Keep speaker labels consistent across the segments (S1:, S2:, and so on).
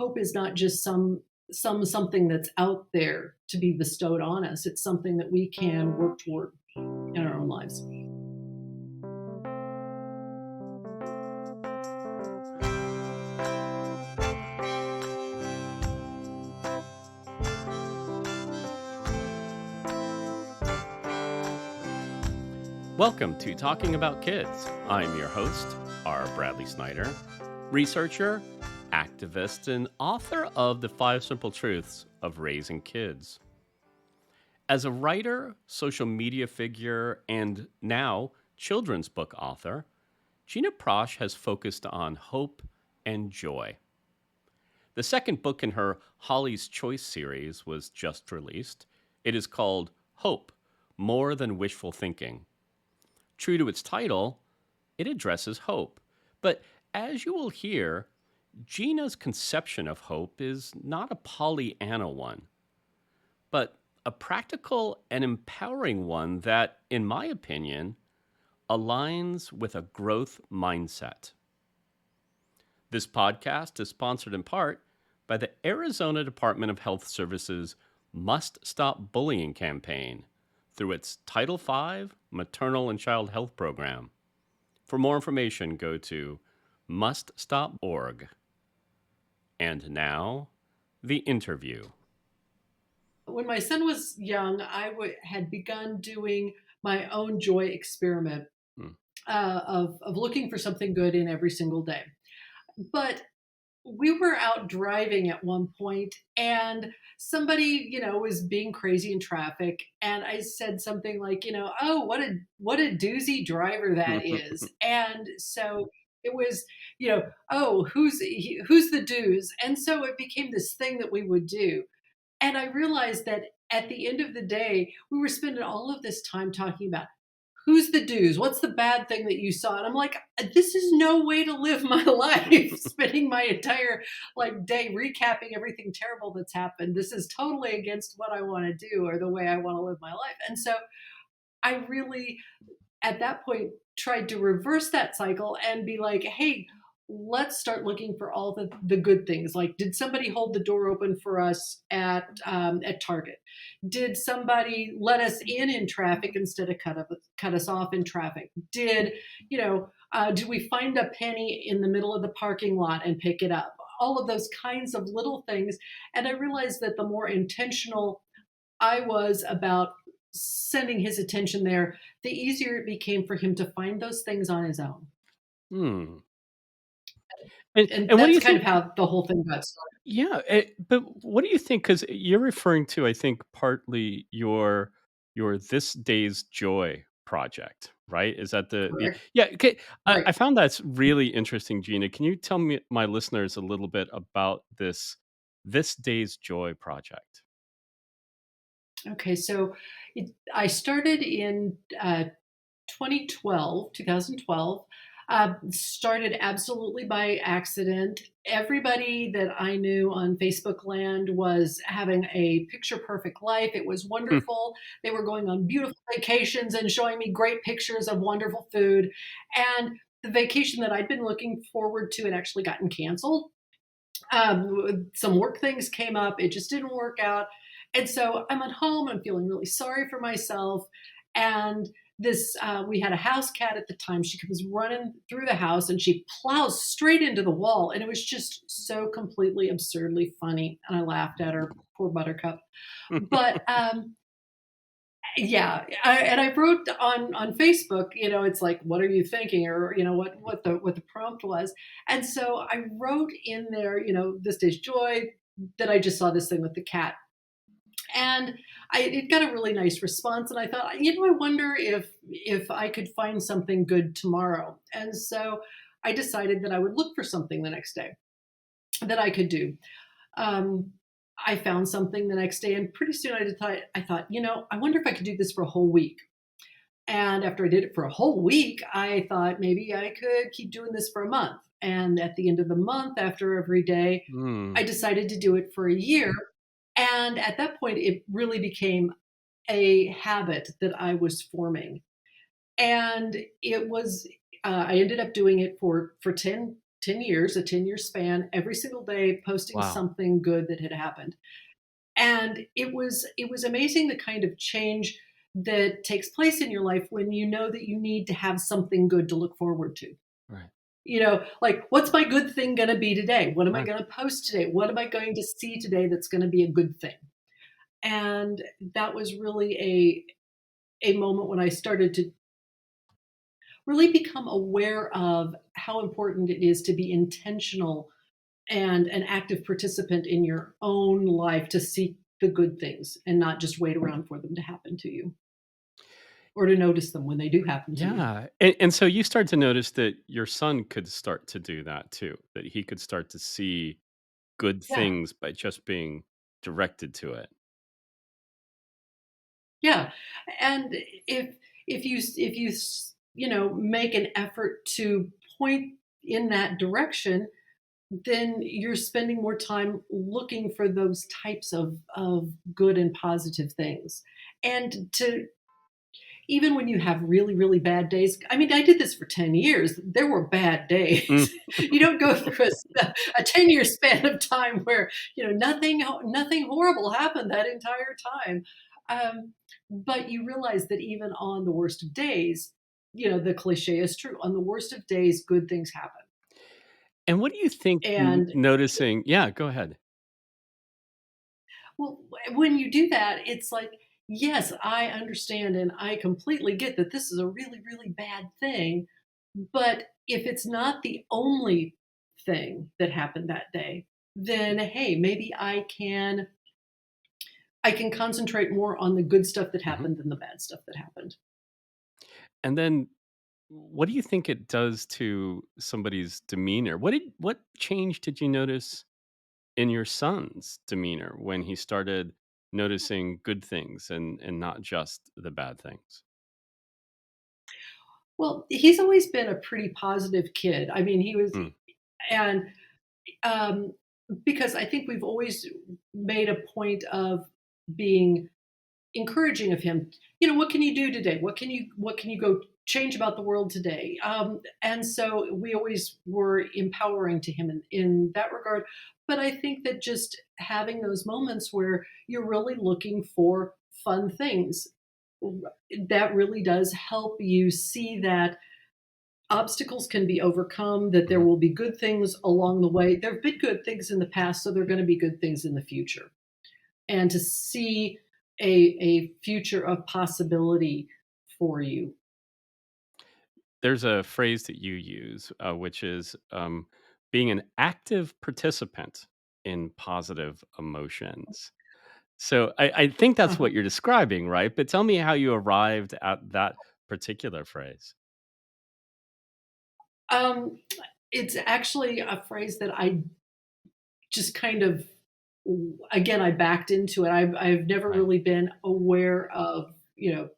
S1: hope is not just something that's out there to be bestowed on us. It's something that we can work toward in our own lives.
S2: Welcome to Talking About Kids. I'm your host, R. Bradley Snyder, researcher, activist, and author of The 5 Simple Truths of Raising Kids. As a writer, social media figure, and now children's book author, Gina Prosch has focused on hope and joy. The second book in her Holly's Choice series was just released. It is called Hope, More Than Wishful Thinking. True to its title, it addresses hope. But as you will hear, Gina's conception of hope is not a Pollyanna one, but a practical and empowering one that, in my opinion, aligns with a growth mindset. This podcast is sponsored in part by the Arizona Department of Health Services Must Stop Bullying campaign through its Title V Maternal and Child Health Program. For more information, go to muststop.org. And now, the interview.
S1: When my son was young, had begun doing my own joy experiment of looking for something good in every single day. But we were out driving at one point and somebody, was being crazy in traffic. And I said something like, oh, what a doozy driver that is. And so it was, oh, who's the doos? And so it became this thing that we would do. And I realized that at the end of the day, we were spending all of this time talking about who's the do's? What's the bad thing that you saw? And I'm like, this is no way to live my life, spending my entire day recapping everything terrible that's happened. This is totally against what I want to do or the way I want to live my life. And so I really, at that point, tried to reverse that cycle and be like, hey, let's start looking for all the good things. Like, did somebody hold the door open for us at Target? Did somebody let us in traffic instead of cut us off in traffic? Did we find a penny in the middle of the parking lot and pick it up? All of those kinds of little things. And I realized that the more intentional I was about sending his attention there, the easier it became for him to find those things on his own. And
S2: what do
S1: that's
S2: you
S1: kind
S2: think?
S1: of how the whole thing got started.
S2: Yeah, but what do you think? Because you're referring to, I think, partly your This Day's Joy project, right? Is that the
S1: Correct.
S2: yeah? Okay,
S1: Right.
S2: I found that's really interesting, Gina. Can you tell me my listeners a little bit about This Day's Joy project?
S1: Okay. So I started in 2012, started absolutely by accident. Everybody that I knew on Facebook land was having a picture perfect life. It was
S2: Hmm.
S1: wonderful. They were going on beautiful vacations and showing me great pictures of wonderful food. And the vacation that I'd been looking forward to had actually gotten canceled. Some work things came up. It just didn't work out. And so I'm at home. I'm feeling really sorry for myself. And we had a house cat at the time. She comes running through the house and she plows straight into the wall. And it was just so completely absurdly funny. And I laughed at her, poor Buttercup. But yeah, and I wrote on Facebook, it's like, what are you thinking, or what the prompt was, and so I wrote in there, this day's joy, that I just saw this thing with the cat, and it got a really nice response, and I thought, I wonder if I could find something good tomorrow, and so I decided that I would look for something the next day that I could do. Um, I found something the next day, and pretty soon I thought, I wonder if I could do this for a whole week. And after I did it for a whole week, I thought maybe I could keep doing this for a month. And at the end of the month, after every day,
S2: Hmm.
S1: I decided to do it for a year. And at that point, it really became a habit that I was forming. And it was, I ended up doing it for 10 10 years, a 10-year span, every single day posting
S2: Wow.
S1: something good that had happened. And it was amazing the kind of change that takes place in your life when you know that you need to have something good to look forward to.
S2: Right.
S1: Like, what's my good thing gonna be today? What am I
S2: Right.
S1: gonna post today? What am I going to see today that's gonna be a good thing? And that was really a moment when I started to really become aware of how important it is to be intentional and an active participant in your own life to seek the good things and not just wait around for them to happen to you or to notice them when they do happen to you.
S2: Yeah. And so you start to notice that your son could start to do that too, that he could start to see good
S1: Yeah,
S2: things by just being directed to it.
S1: yeah. And if you make an effort to point in that direction, then you're spending more time looking for those types of good and positive things. And to even when you have really, really bad days, I mean, I did this for 10 years. There were bad days.
S2: Mm.
S1: You don't go through a 10-year span of time where, nothing horrible happened that entire time. Um, but you realize that even on the worst of days, the cliche is true. On the worst of days, good things happen.
S2: And what do you think
S1: And
S2: noticing? Yeah, go ahead.
S1: well, when you do that, it's like, yes, I understand and I completely get that this is a really, really bad thing. But if it's not the only thing that happened that day, then hey, maybe I can concentrate more on the good stuff that
S2: Mhm.
S1: happened than the bad stuff that happened.
S2: And then what do you think it does to somebody's demeanor? What change did you notice in your son's demeanor when he started noticing good things and not just the bad things?
S1: Well, he's always been a pretty positive kid. I mean, he was,
S2: Mm,
S1: and um, because I think we've always made a point of being encouraging of him. What can you do today? What can you go change about the world today? And so we always were empowering to him in that regard. But I think that just having those moments where you're really looking for fun things, that really does help you see that obstacles can be overcome, that there
S2: mhm.
S1: will be good things along the way. There have been good things in the past, so there are going to be good things in the future, and to see a future of possibility for you.
S2: There's a phrase that you use, which is being an active participant in positive emotions. So I think that's
S1: Uh-huh.
S2: what you're describing, right? But tell me how you arrived at that particular phrase.
S1: Um, it's actually a phrase that I just kind of again, I backed into it. I've never
S2: Right.
S1: really been aware of,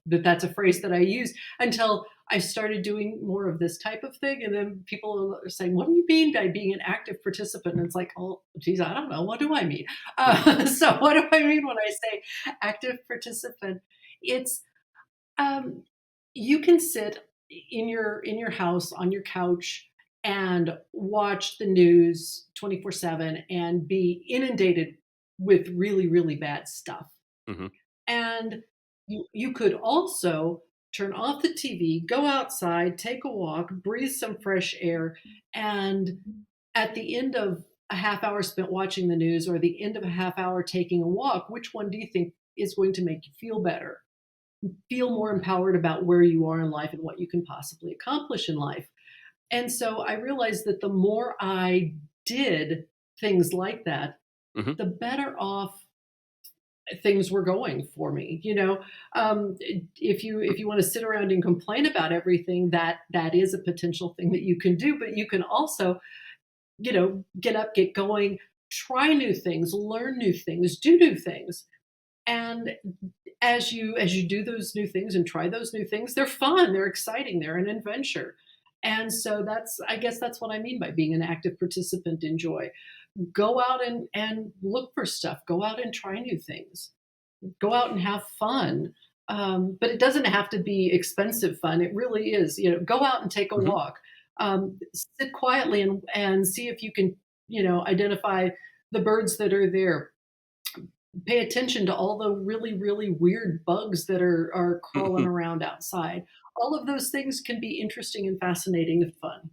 S1: that that's a phrase that I use until I started doing more of this type of thing, and then people are saying, "What do you mean by being an active participant?" And it's like, "Oh, geez, I don't know. What do I mean?" So, what do I mean when I say active participant? It's um, you can sit in your house on your couch and watch the news 24/7 and be inundated with really, really bad stuff.
S2: Mhm.
S1: And you could also turn off the TV, go outside, take a walk, breathe some fresh air, and at the end of a half hour spent watching the news or the end of a half hour taking a walk, which one do you think is going to make you feel better? Feel more empowered about where you are in life and what you can possibly accomplish in life. And so I realized that the more I did things like that,
S2: Mhm.
S1: the better off things were going for me. If you want to sit around and complain about everything, that is a potential thing that you can do. But you can also, get up, get going, try new things, learn new things, do new things. And as you do those new things and try those new things, they're fun, they're exciting, they're an adventure. And so I guess that's what I mean by being an active participant in joy. Go out and look for stuff. Go out and try new things. Go out and have fun. But it doesn't have to be expensive fun. It really is, go out and take a
S2: Mhm.
S1: walk. Sit quietly and see if you can, identify the birds that are there. Pay attention to all the really, really weird bugs that are crawling around outside. All of those things can be interesting and fascinating and fun.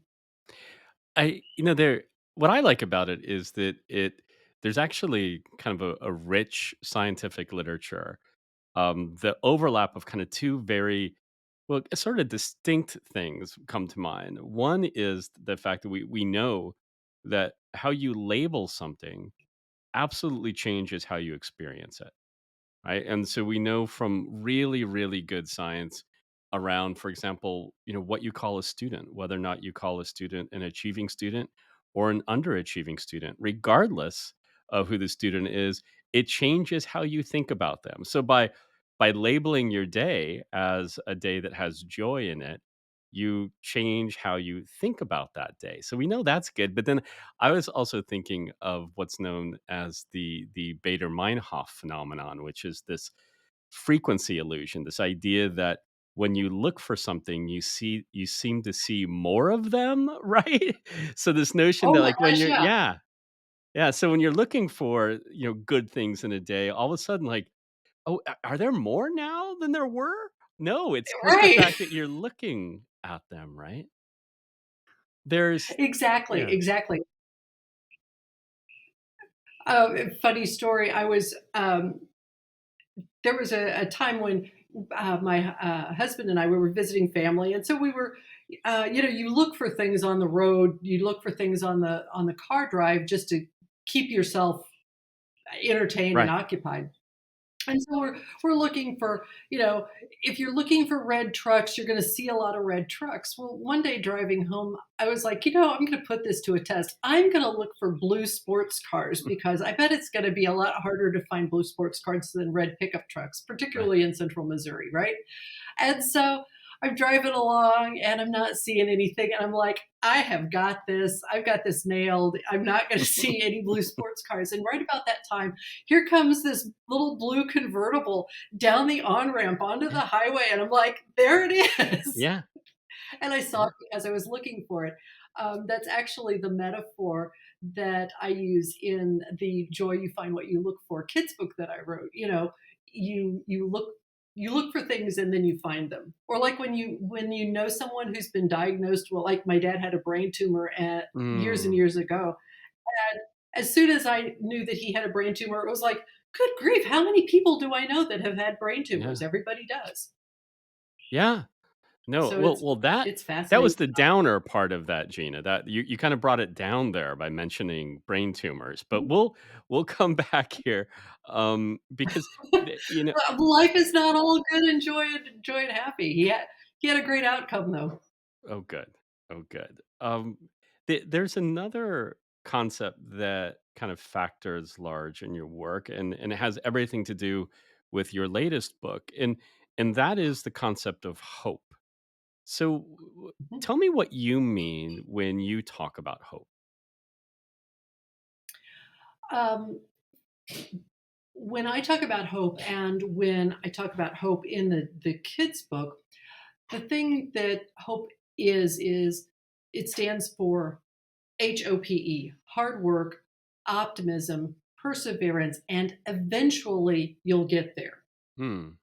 S2: There what I like about it is that there's actually kind of a rich scientific literature. The overlap of kind of two very well, sort of distinct things come to mind. One is the fact that we know that how you label something absolutely changes how you experience it. Right? And so we know from really, really good science around, for example, what you call a student, whether or not you call a student an achieving student or an underachieving student, regardless of who the student is, it changes how you think about them. So by labeling your day as a day that has joy in it, you change how you think about that day. So we know that's good. But then I was also thinking of what's known as the Bader-Meinhof phenomenon, which is this frequency illusion, this idea that when you look for something, you seem to see more of them, right? So this notion
S1: Oh
S2: that
S1: my
S2: like when
S1: gosh,
S2: you're
S1: yeah.
S2: yeah, so when you're looking for, good things in a day, all of a sudden like, oh, are there more now than there were? No, it's just the
S1: Right.
S2: fact that you're looking at them, right? There's
S1: Exactly,
S2: yeah,
S1: exactly. Funny story, there was a time when, my, husband and I, we were visiting family, and so we were, you look for things on the road, you look for things on the car drive just to keep yourself entertained and
S2: right.
S1: occupied. And so we're looking for, if you're looking for red trucks, you're going to see a lot of red trucks. Well, one day driving home, I was like, I'm going to put this to a test. I'm going to look for blue sports cars because I bet it's going to be a lot harder to find blue sports cars than red pickup trucks,
S2: Right.
S1: particularly in central Missouri, right? And so I'm driving along and I'm not seeing anything. And I'm like, I have got this. I've got this nailed. I'm not going to see any blue sports cars. And right about that time, here comes this little blue convertible down the on ramp onto the
S2: Yeah.
S1: highway. And I'm like, there it is.
S2: Yeah.
S1: And I saw
S2: Yeah.
S1: it because I was looking for it. That's actually the metaphor that I use in the "Joy You Find What You Look For" kids book that I wrote. You look for things and then you find them. Or like when you know someone who's been diagnosed. Well, like my dad had a brain tumor at years and
S2: Mm,
S1: years ago. And as soon as I knew that he had a brain tumor, it was like, good grief, how many people do I know that have had brain tumors?
S2: yeah.
S1: Everybody does.
S2: Yeah. No,
S1: So
S2: well, that
S1: it's
S2: that was
S1: fascinating.
S2: the downer part of that, Gina. That you kind of brought it down there by mentioning brain tumors, but we'll come back here, because
S1: Life is not all good and joy and happy. He had a great outcome though.
S2: oh, good, oh, good. There's another concept that kind of factors large in your work, and it has everything to do with your latest book, and that is the concept of hope. So,
S1: Mhm.
S2: tell me what you mean when you talk about hope.
S1: Um, when I talk about hope and when I talk about hope in the kids book, the thing that hope is it stands for HOPE, hard work, optimism, perseverance, and eventually you'll get there.
S2: Hmm.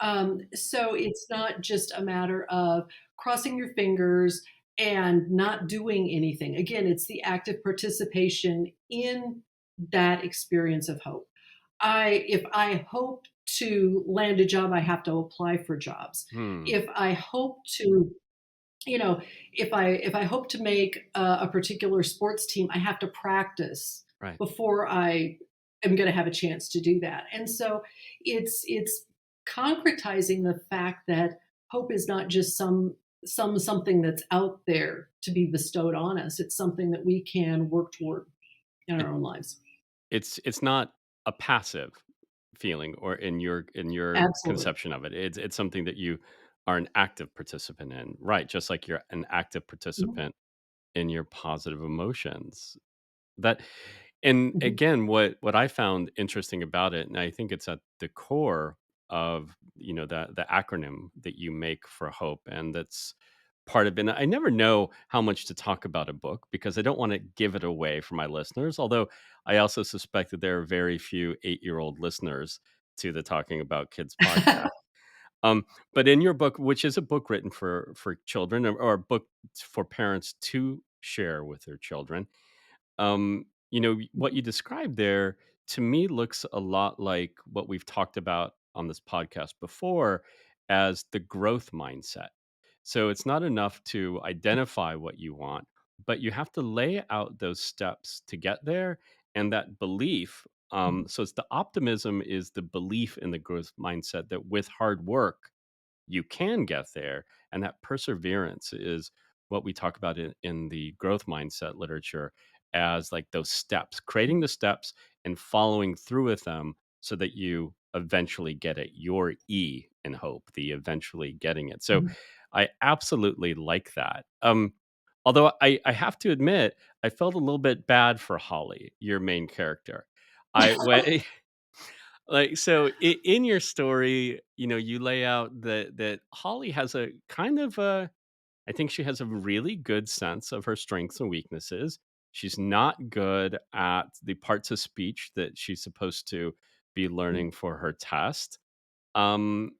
S1: So it's not just a matter of crossing your fingers and not doing anything. Again, it's the active participation in that experience of hope. If I hope to land a job, I have to apply for jobs.
S2: Hmm.
S1: If I hope to, you know, if I hope to make a particular sports team, I have to practice
S2: Right.
S1: before I am going to have a chance to do that. And so it's concretizing the fact that hope is not just something that's out there to be bestowed on us. It's something that we can work toward in
S2: It
S1: our own lives.
S2: it's not a passive feeling or in your
S1: Absolutely.
S2: conception of it. It's something that you are an active participant in. Right, just like you're an active
S1: Mhm,
S2: participant in your positive emotions. That and
S1: mhm.
S2: again, what I found interesting about it, and I think it's at the core of, the acronym that you make for hope, and that's part of it. And I never know how much to talk about a book because I don't want to give it away for my listeners. Although I also suspect that there are very few 8-year-old listeners to the Talking About Kids podcast. Um, but in your book, which is a book written for children, or a book for parents to share with their children, what you described there to me looks a lot like what we've talked about on this podcast before as the growth mindset. So it's not enough to identify what you want, but you have to lay out those steps to get there and that belief. So it's the optimism is the belief in the growth mindset that with hard work, you can get there. And that perseverance is what we talk about in the growth mindset literature as like those steps, creating the steps and following through with them so that you eventually get it, your E in hope, the eventually getting it. So
S1: Mhm.
S2: I absolutely like that. Although I have to admit, I felt a little bit bad for Holly, your main character. I when like, so in your story, you lay out that Holly has a kind of a I think she has a really good sense of her strengths and weaknesses. She's not good at the parts of speech that she's supposed to be learning for her test. And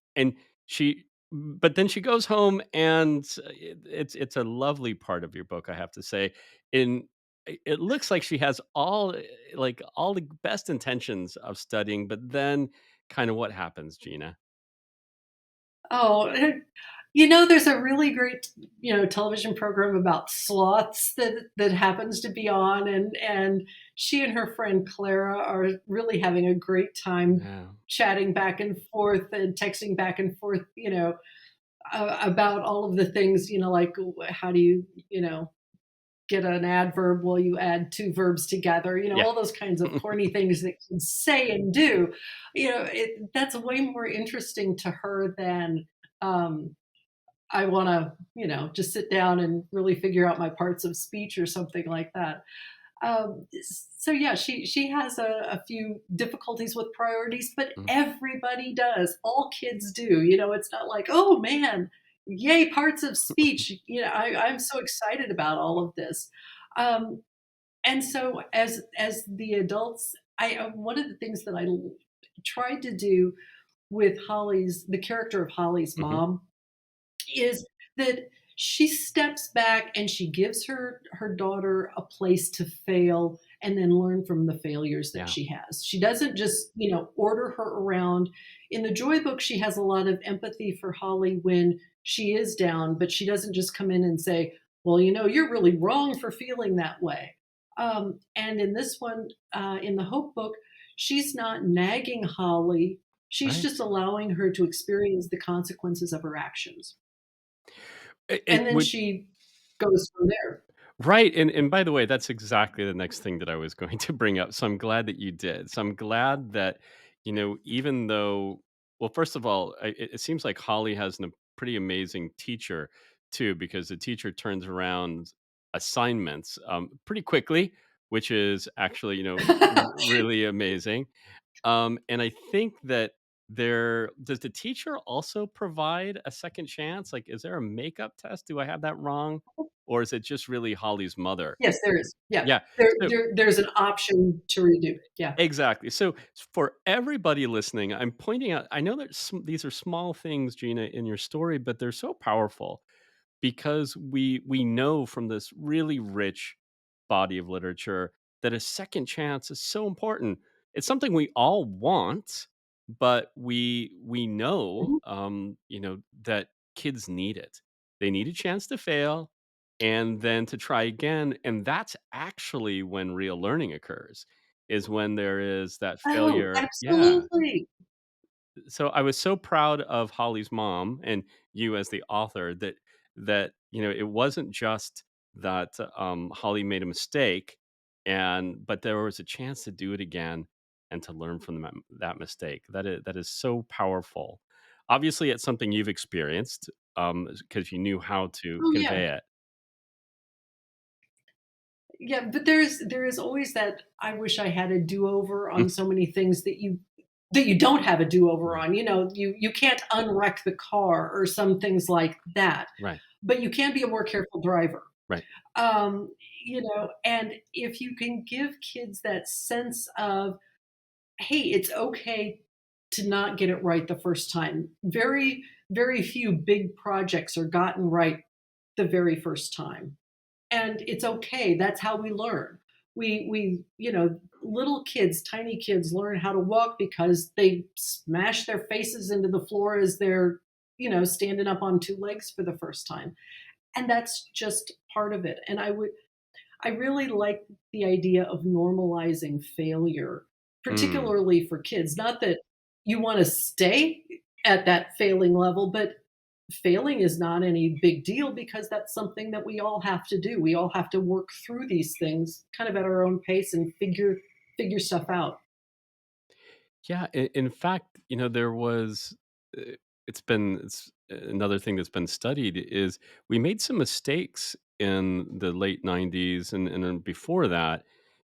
S2: she but then she goes home and it's a lovely part of your book, I have to say. In It looks like she has all the best intentions of studying, but then kind of what happens, Gina?
S1: Oh, there's a really great, television program about sloths that happens to be on, and she and her friend Clara are really having a great time
S2: Yeah.
S1: chatting back and forth and texting back and forth, about all of the things, like how do you, get an adverb? Well, you add two verbs together,
S2: Yeah.
S1: all those kinds of corny things that kids say and do. That's way more interesting to her than um, I want to, just sit down and really figure out my parts of speech or something like that. So yeah, she has a few difficulties with priorities, but
S2: Mm.
S1: everybody does. All kids do. It's not like, oh man, yay, parts of speech. I'm so excited about all of this. Um, and so as the adults, I one of the things that tried to do with the character of Holly's
S2: Mhm.
S1: mom is that she steps back and she gives her daughter a place to fail and then learn from the failures that
S2: Yeah.
S1: she has. She doesn't just, order her around. In the Joy book, she has a lot of empathy for Holly when she is down, but she doesn't just come in and say, well, you're really wrong for feeling that way. And in this one, in the Hope book, she's not nagging Holly. She's
S2: Right.
S1: just allowing her to experience the consequences of her actions. And
S2: It
S1: then
S2: would
S1: she goes from there.
S2: Right, and by the way, that's exactly the next thing that I was going to bring up, so I'm glad that you did. So I'm glad that, even though well, first of all, it seems like Holly has a pretty amazing teacher too, because the teacher turns around assignments, pretty quickly, which is actually, really amazing. And I think that there does the teacher also provide a second chance? Like, is there a makeup test? Do I have that wrong? Or is it just really Holly's mother?
S1: Yes, there is. Yeah.
S2: Yeah. So
S1: There's an option to redo it. Yeah.
S2: exactly. So for everybody listening, I'm pointing out, I know that these are small things, Gina, in your story, but they're so powerful because we know from this really rich body of literature that a second chance is so important. It's something we all want, but we know
S1: Mhm.
S2: that kids need it. They need a chance to fail and then to try again, and that's actually when real learning occurs, is when there is that
S1: Oh,
S2: failure. Yeah.
S1: absolutely.
S2: So I was so proud of Holly's mom and you as the author that it wasn't just that Holly made a mistake but there was a chance to do it again and to learn from that mistake. That is so powerful. Obviously, it's something you've experienced because you knew how to
S1: Oh, yeah.
S2: convey it.
S1: Yeah, but there is always that I wish I had a do-over on so many things that you don't have a do-over
S2: Right.
S1: on. You can't unwreck the car or some things like that.
S2: Right.
S1: but you can be a more careful driver.
S2: Right.
S1: Um, and if you can give kids that sense of, hey, it's okay to not get it right the first time. Very, very few big projects are gotten right the very first time. And it's okay. That's how we learn. Little kids, tiny kids learn how to walk because they smash their faces into the floor as they're, standing up on two legs for the first time. And that's just part of it. And I really like the idea of normalizing failure,
S2: Mm.
S1: particularly for kids. Not that you want to stay at that failing level, but failing is not any big deal because that's something that we all have to do. We all have to work through these things kind of at our own pace and figure stuff out.
S2: Yeah, in fact, there was uh, it's another thing that's been studied is we made some mistakes in the late 90s and then before that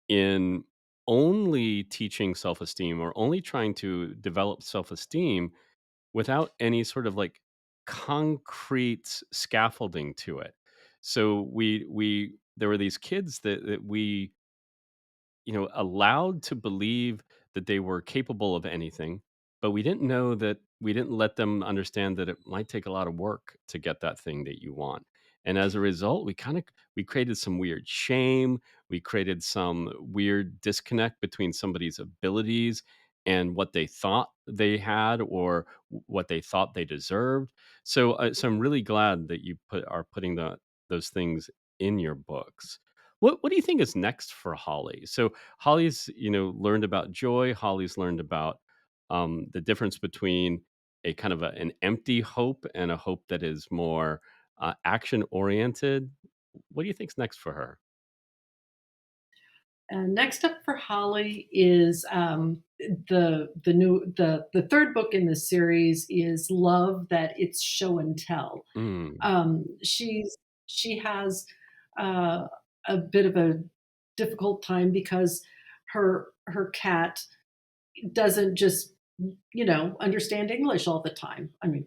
S2: in only teaching self-esteem or only trying to develop self-esteem without any sort of like concrete scaffolding to it. So we there were these kids that we allowed to believe that they were capable of anything, but we didn't let them understand that it might take a lot of work to get that thing that you want. And as a result, we created some weird shame, we created some weird disconnect between somebody's abilities and what they thought they had or what they thought they deserved. So I'm really glad that you are putting those things in your books. What do you think is next for Holly? So Holly's, learned about joy. Holly's learned about the difference between a kind of an empty hope and a hope that is more action oriented. What do you think's next for her?
S1: And next up for Holly is the third book in the series is Love That It's Show and Tell.
S2: Mm.
S1: She has a bit of a difficult time because her cat doesn't just understand English all the time. I mean,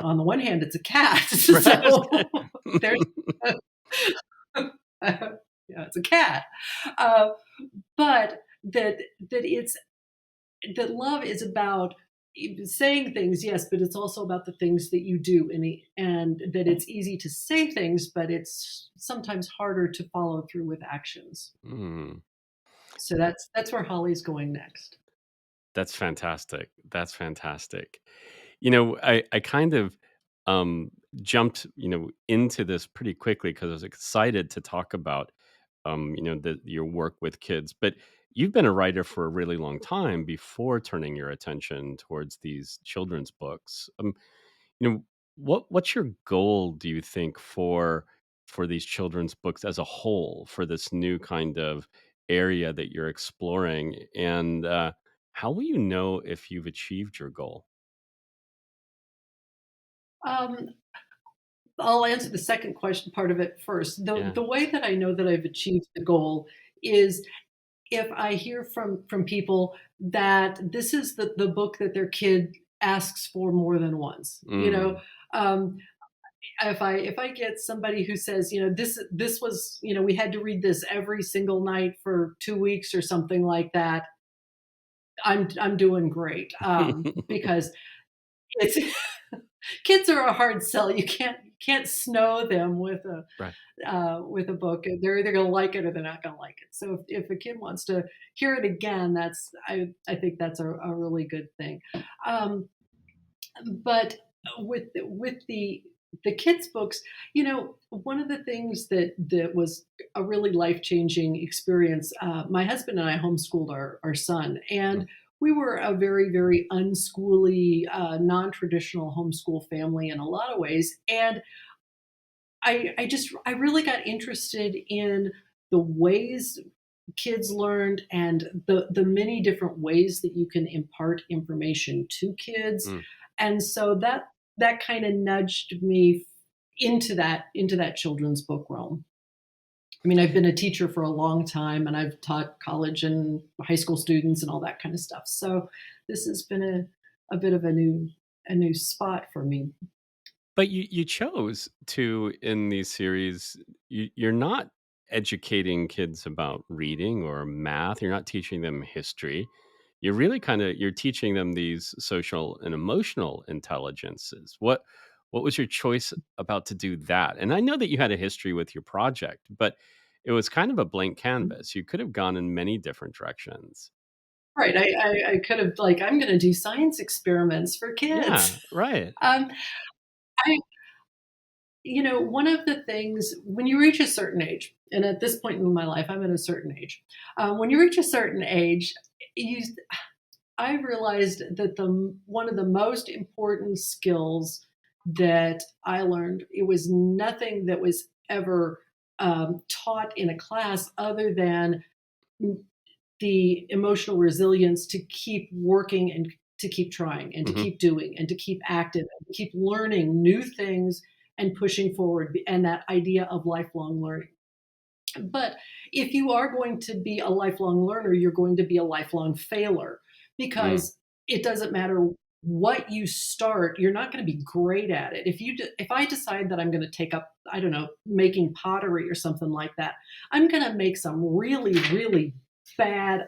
S1: on the one hand, it's a cat, so there's it's a cat, uh, but that love is about saying things, yes, but it's also about the things that you do, and that it's easy to say things, but it's sometimes harder to follow through with actions.
S2: Mm.
S1: So that's where Holly's going next.
S2: That's fantastic. That's fantastic. I kind of jumped, into this pretty quickly because I was excited to talk about, your work with kids. But you've been a writer for a really long time before turning your attention towards these children's books. You know, what's your goal? Do you think for these children's books as a whole, for this new kind of area that you're exploring, and how will you know if you've achieved your goal?
S1: Um, I'll answer the second question part of it first. The
S2: Yeah.
S1: the way that I know that I've achieved the goal is if I hear from people that this is the book that their kid asks for more than once.
S2: Mm.
S1: Um, if I get somebody who says, this was, we had to read this every single night for 2 weeks or something like that, I'm doing great, because it's kids are a hard sell. You can't snow them
S2: Right.
S1: with a book. They're either gonna like it or they're not gonna like it. So if a kid wants to hear it again, I think that's a really good thing. Um, but with the kids books, one of the things that was a really life-changing experience, my husband and I homeschooled our son,
S2: Mm.
S1: and we were a very, very unschooly, non-traditional homeschool family in a lot of ways, and I really got interested in the ways kids learned and the many different ways that you can impart information to kids.
S2: Mm.
S1: And so that kind of nudged me into that children's book realm. I mean, I've been a teacher for a long time and I've taught college and high school students and all that kind of stuff. So this has been a bit of a new spot for me.
S2: But you chose to, in these series, you're not educating kids about reading or math, you're not teaching them history. You're really you're teaching them these social and emotional intelligences. What was your choice about to do that? And I know that you had a history with your project, but it was kind of a blank canvas. You could have gone in many different directions.
S1: Right, I could have, like, I'm gonna do science experiments for kids.
S2: Yeah, right.
S1: Um, I one of the things when you reach a certain age, and at this point in my life, I'm at a certain age. When you reach a certain age, you I realized that the one of the most important skills that I learned, it was nothing that was ever, taught in a class other than the emotional resilience to keep working and to keep trying and to
S2: Mhm.
S1: keep doing and to keep active and to keep learning new things and pushing forward and that idea of lifelong learning. But if you are going to be a lifelong learner, you're going to be a lifelong failure
S2: Mm,
S1: because it doesn't matter what you start, you're not going to be great at it. If I decide that I'm going to take up, I don't know, making pottery or something like that, I'm going to make some really bad,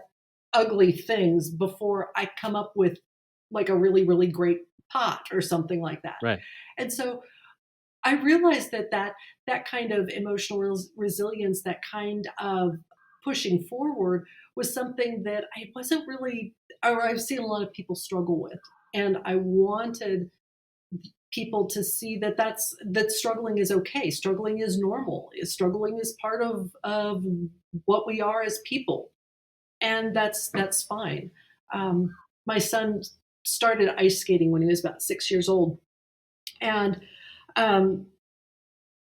S1: ugly things before I come up with like a really great pot or something like that.
S2: right.
S1: And so I realized that kind of emotional resilience, that kind of pushing forward was something that I wasn't really, or I've seen a lot of people struggle with. And I wanted people to see that struggling is okay. Struggling is normal. Struggling is part of what we are as people, and that's fine. My son started ice skating when he was about 6 years old, and um,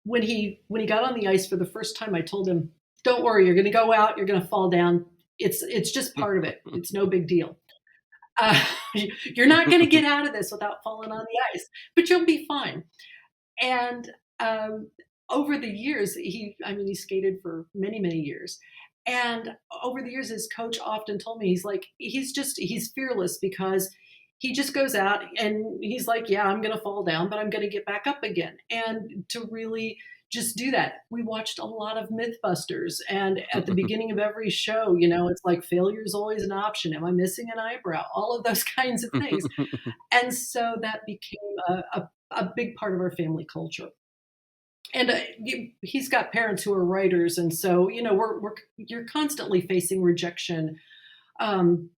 S1: when he got on the ice for the first time, I told him, "Don't worry, you're going to go out. You're going to fall down. It's just part of it. It's no big deal. Uh, you're not going to get out of this without falling on the ice, but you'll be fine." And over the years, he skated for many years. And over the years, his coach often told me, he's fearless because he just goes out and he's like, yeah, I'm going to fall down, but I'm going to get back up again. And to really just do that. We watched a lot of Mythbusters, and at the beginning of every show, it's like failure is always an option. Am I missing an eyebrow? All of those kinds of things. And so that became a big part of our family culture. And he's got parents who are writers, and so you're constantly facing rejection um,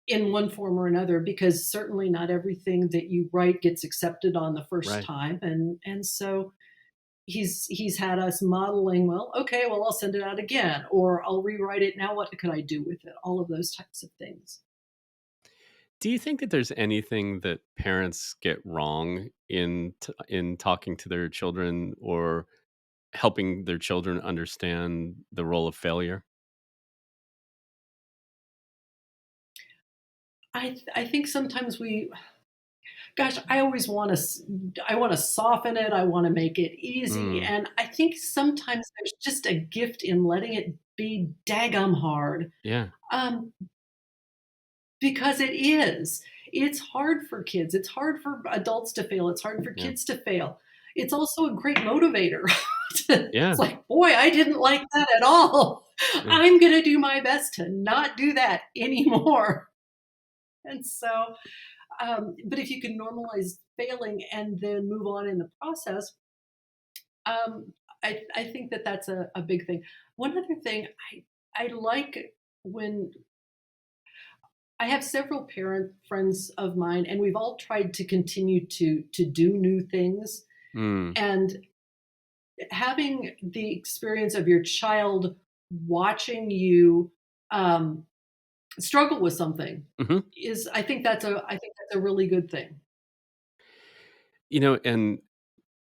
S1: in one form or another because certainly not everything that you write gets accepted on the first
S2: Right.
S1: time, and so he's had us modeling. Well, okay, well I'll send it out again, or I'll rewrite it. Now, what could I do with it? All of those types of things.
S2: Do you think that there's anything that parents get wrong in talking to their children or helping their children understand the role of failure?
S1: I think sometimes gosh, I want to soften it. I want to make it easy.
S2: Mm,
S1: And I think sometimes there's just a gift in letting it be daggum hard.
S2: yeah,
S1: Um, because it is. It's hard for kids. It's hard for adults to fail. It's hard for
S2: yeah,
S1: kids to fail. It's also a great motivator.
S2: yeah,
S1: It's like, boy, I didn't like that at all.
S2: yeah.
S1: I'm going to do my best to not do that anymore. And so, but if you can normalize failing and then move on in the process, um, I think that that's a big thing. One other thing I like when I have several parent friends of mine, and we've all tried to continue to do new things,
S2: Mm,
S1: and having the experience of your child watching you um, struggle with something
S2: mhm.
S1: is I think that's a really good thing.
S2: And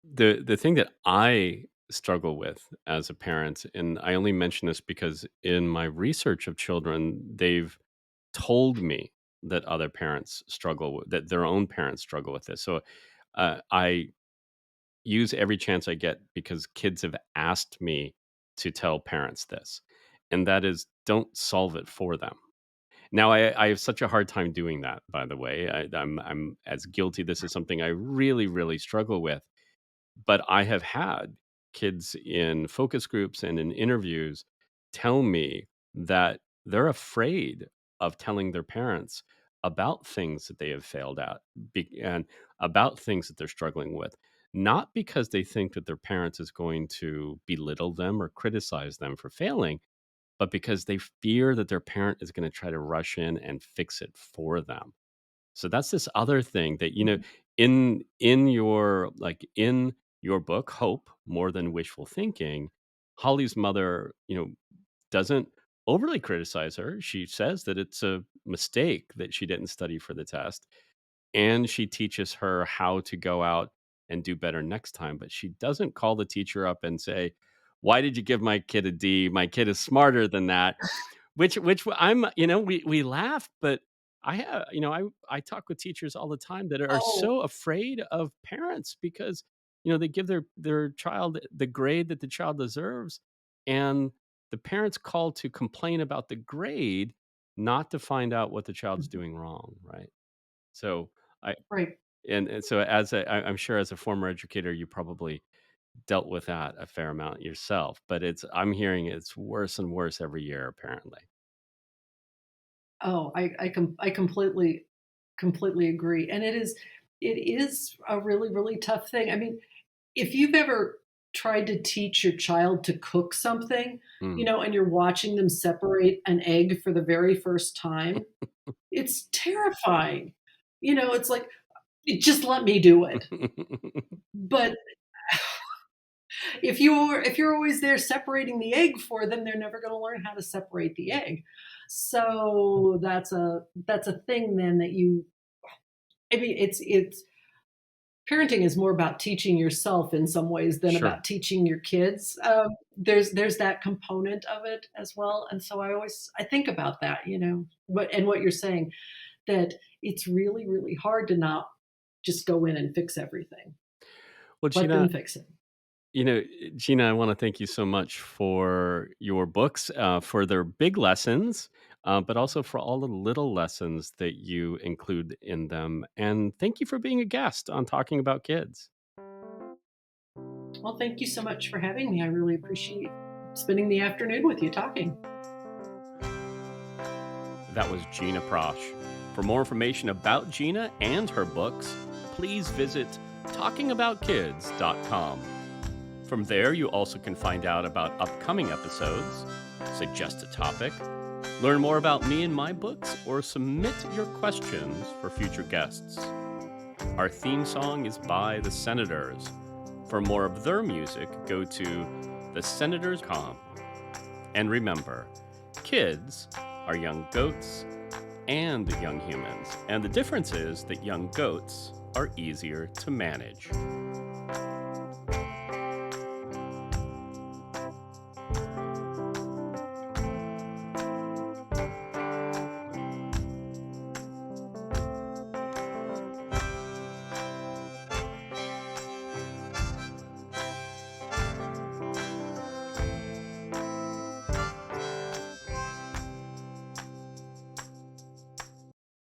S2: the thing that I struggle with as a parent, and I only mention this because in my research of children, they've told me that other parents that their own parents struggle with this. So I use every chance I get because kids have asked me to tell parents this, and that is don't solve it for them. Now, I have such a hard time doing that. By the way, I'm as guilty. This is something I really struggle with. But I have had kids in focus groups and in interviews tell me that they're afraid of telling their parents about things that they have failed at and about things that they're struggling with, not because they think that their parents is going to belittle them or criticize them for failing, but because they fear that their parent is going to try to rush in and fix it for them. So that's this other thing that,
S1: Mhm.
S2: in your book, Hope, More Than Wishful Thinking, Holly's mother, doesn't overly criticize her. She says that it's a mistake that she didn't study for the test, and she teaches her how to go out and do better next time, but she doesn't call the teacher up and say, "Why did you give my kid a D? My kid is smarter than that." We laugh, but I talk with teachers all the time that are
S1: Oh,
S2: so afraid of parents because, they give their child the grade that the child deserves, and the parents call to complain about the grade, not to find out what the child's
S1: mhm,
S2: doing wrong, right? So, I
S1: right.
S2: and so I'm sure as a former educator, you probably dealt with that a fair amount yourself, but I'm hearing it's worse and worse every year apparently.
S1: Oh, I completely agree, and it is a really, really tough thing. I mean, if you've ever tried to teach your child to cook something,
S2: Mm.
S1: and you're watching them separate an egg for the very first time, it's terrifying. It's like, "Just let me do it." But if you're always there separating the egg for them, they're never gonna learn how to separate the egg. So that's a thing then that you I mean, it's parenting is more about teaching yourself in some ways than
S2: Sure.
S1: about teaching your kids. There's that component of it as well, and so I think about that, what you're saying, that it's really, really hard to not just go in and fix everything.
S2: Well,
S1: Let them fix it.
S2: Gina, I want to thank you so much for your books, for their big lessons, but also for all the little lessons that you include in them. And thank you for being a guest on Talking About Kids.
S1: Well, thank you so much for having me. I really appreciate spending the afternoon with you talking.
S2: That was Gina Prosch. For more information about Gina and her books, please visit talkingaboutkids.com. From there, you also can find out about upcoming episodes, suggest a topic, learn more about me and my books, or submit your questions for future guests. Our theme song is by The Senators. For more of their music, go to thesenators.com. And remember, kids are young goats and young humans, and the difference is that young goats are easier to manage.